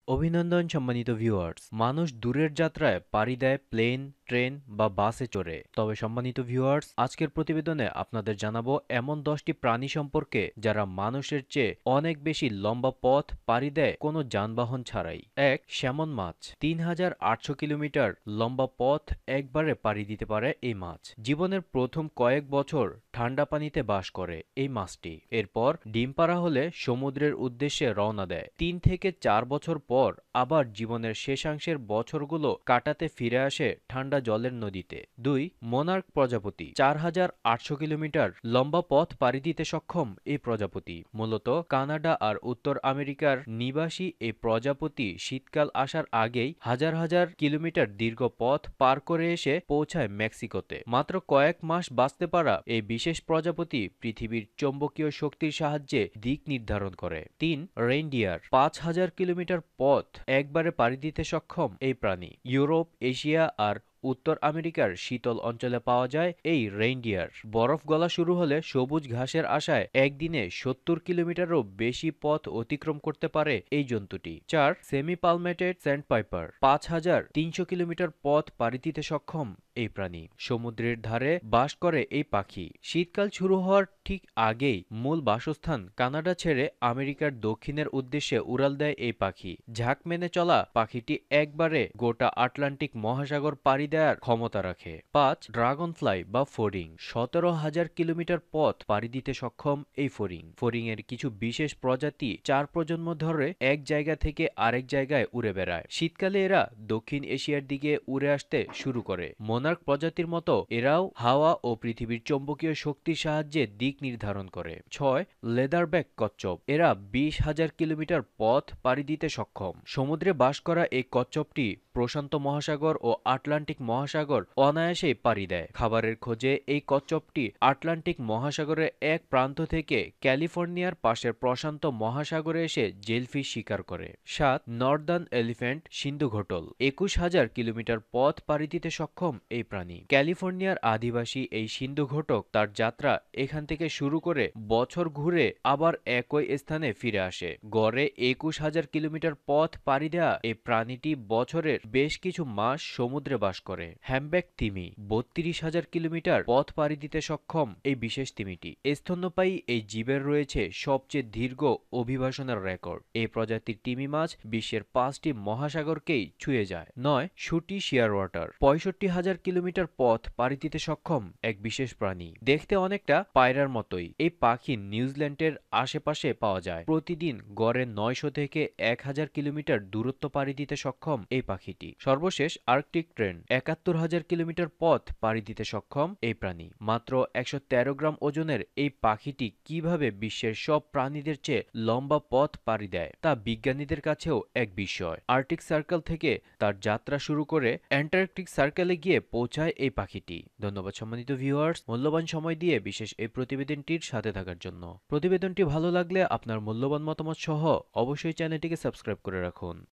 অভিনন্দন সম্মানিত ভিউয়ার্স। মানুষ দূরের যাত্রায় পাড়ি দেয় প্লেন, ট্রেন বা বাসে চড়ে। তবে সম্মানিত ভিউয়ার্স, আজকের প্রতিবেদনে আপনাদের জানাবো এমন 10টি প্রাণী সম্পর্কে যারা মানুষের চেয়ে অনেক বেশি লম্বা পথ পাড়ি দেয় কোনো যানবাহন ছাড়াই। 1. স্যামন মাছ। ৩,৮০০ কিলোমিটার লম্বা পথ একবারে পাড়ি দিতে পারে এই মাছ। জীবনের প্রথম কয়েক বছর ঠান্ডা পানিতে বাস করে এই মাছটি। এরপর ডিম পাড়া হলে সমুদ্রের উদ্দেশ্যে রওনা দেয়। 3 থেকে 4 বছর পর আবার জীবনের শেষাংশের বছরগুলো কাটাতে ফিরে আসে ঠান্ডা জলের নদীতে। 2. মোনার্ক প্রজাপতি। 4,৮০০ কিলোমিটার লম্বা পথ পাড়ি দিতে সক্ষম এই প্রজাপতি। মূলত কানাডা আর উত্তর আমেরিকার নিবাসী এই প্রজাপতি শীতকাল আসার আগেই হাজার হাজার কিলোমিটার দীর্ঘ পথ পার করে এসে পৌঁছায় মেক্সিকোতে। মাত্র কয়েক মাস বাঁচতে পারা এই বিশেষ প্রজাপতি পৃথিবীর চৌম্বকীয় শক্তির সাহায্যে দিক নির্ধারণ করে। 3. রেইনডিয়ার। 5,000 কিলোমিটার পথ একবারে পাড়ি দিতে সক্ষম এই প্রাণী। ইউরোপ, এশিয়া আর উত্তর আমেরিকার শীতল অঞ্চলে পাওয়া যায় এই রেইনডিয়ার। বরফ গলা শুরু হলে সবুজ ঘাসের আশায় একদিনে 70 কিলোমিটারও বেশি পথ অতিক্রম করতে পারে এই জন্তুটি। 4. Semi পালমেটেড sandpiper. 5,300 কিলোমিটার পথ পাড়ি দিতে সক্ষম এই প্রাণী। সমুদ্রের ধারে বাস করে এই পাখি। শীতকাল শুরু হওয়ার ঠিক আগেই মূল বাসস্থান কানাডা ছেড়ে আমেরিকার দক্ষিণের উদ্দেশ্যে উড়াল দেয় এই পাখি। ঝাঁক মেনে চলা পাখিটি একবারে গোটা আটলান্টিক মহাসাগর পাড়ি দেওয়ার ক্ষমতা রাখে। 5. ড্রাগন ফ্লাই বা ফড়িং। 17,000 কিলোমিটার পথ পাড়ি দিতে সক্ষম এই ফড়িং। ফড়িংয়ের কিছু বিশেষ প্রজাতি 4 প্রজন্ম ধরে এক জায়গা থেকে আরেক জায়গায় উড়ে বেড়ায়। শীতকালে এরা দক্ষিণ এশিয়ার দিকে উড়ে আসতে শুরু করে। মোনার্ক প্রজাতির মতো এরাও হাওয়া ও পৃথিবীর চৌম্বকীয় শক্তির সাহায্যে দিক নির্ধারণ করে। 6. লেদারব্যাক কচ্ছপ। এরা 20,000 কিলোমিটার পথ পাড়ি দিতে সক্ষম। সমুদ্রে বাস করা এই কচ্ছপটি প্রশান্ত মহাসাগর ও আটলান্টিক মহাসাগর অনায়াসেই পাড়ি দেয়। খাবারের খোঁজে এই কচ্ছপটি আটলান্টিক মহাসাগরের এক প্রান্ত থেকে ক্যালিফোর্নিয়ার পাশের প্রশান্ত মহাসাগরে এসে জেলফিশ শিকার করে। 7. Northern elephant সিন্ধুঘোটল। 21,000 কিলোমিটার পথ পাড়ি দিতে সক্ষম এই প্রাণী। ক্যালিফোর্নিয়ার আদিবাসী এই সিন্ধুঘোটক তার যাত্রা এখান থেকে শুরু করে বছর ঘুরে আবার একই স্থানে ফিরে আসে। গড়ে 21,000 কিলোমিটার পথ পাড়ি দেয়া এই প্রাণীটি বছরের বেশ কিছু মাস সমুদ্রে বাস করে। হ্যামব্যাক তিমি। 32,000 কিলোমিটার পথ পাড়ি দিতে সক্ষম এই বিশেষ তিমিটি। স্তন্যপায়ী এই জীবের রয়েছে সবচেয়ে দীর্ঘ অভিবাসনের রেকর্ড। এই প্রজাতির তিমি মাছ বিশ্বের 5টি মহাসাগরকেই ছুঁয়ে যায়। 9. শুটি শিয়ার ওয়াটার। 65,000 কিলোমিটার পথ পাড়ি দিতে সক্ষম এক বিশেষ প্রাণী। দেখতে অনেকটা পায়রার মতোই এই পাখি নিউজিল্যান্ডের আশেপাশে পাওয়া যায়। প্রতিদিন গড়ে 900 থেকে 1,000 কিলোমিটার দূরত্ব পাড়ি দিতে সক্ষম এই পাখিটি। সর্বশেষ আর্কটিক ট্রেন। 71,000 কিলোমিটার পথ পাড়ি দিতে সক্ষম এই প্রাণী। মাত্র 113 গ্রাম ওজনের এই পাখিটি কিভাবে বিশ্বের সব প্রাণীদের চেয়ে লম্বা পথ পাড়ি দেয় তা বিজ্ঞানীদের কাছেও এক বিস্ময়। আর্কটিক সার্কেল থেকে তার যাত্রা শুরু করে অ্যান্টার্কটিক সার্কেলে গিয়ে পৌঁছায় এই পাখিটি। ধন্যবাদ সম্মানিত ভিউয়ার্স, মূল্যবান সময় দিয়ে বিশেষ এই প্রতিবেদনটির সাথে থাকার জন্য। প্রতিবেদনটি ভালো লাগলে আপনার মূল্যবান মতামত সহ অবশ্যই চ্যানেলটিকে সাবস্ক্রাইব করে রাখুন।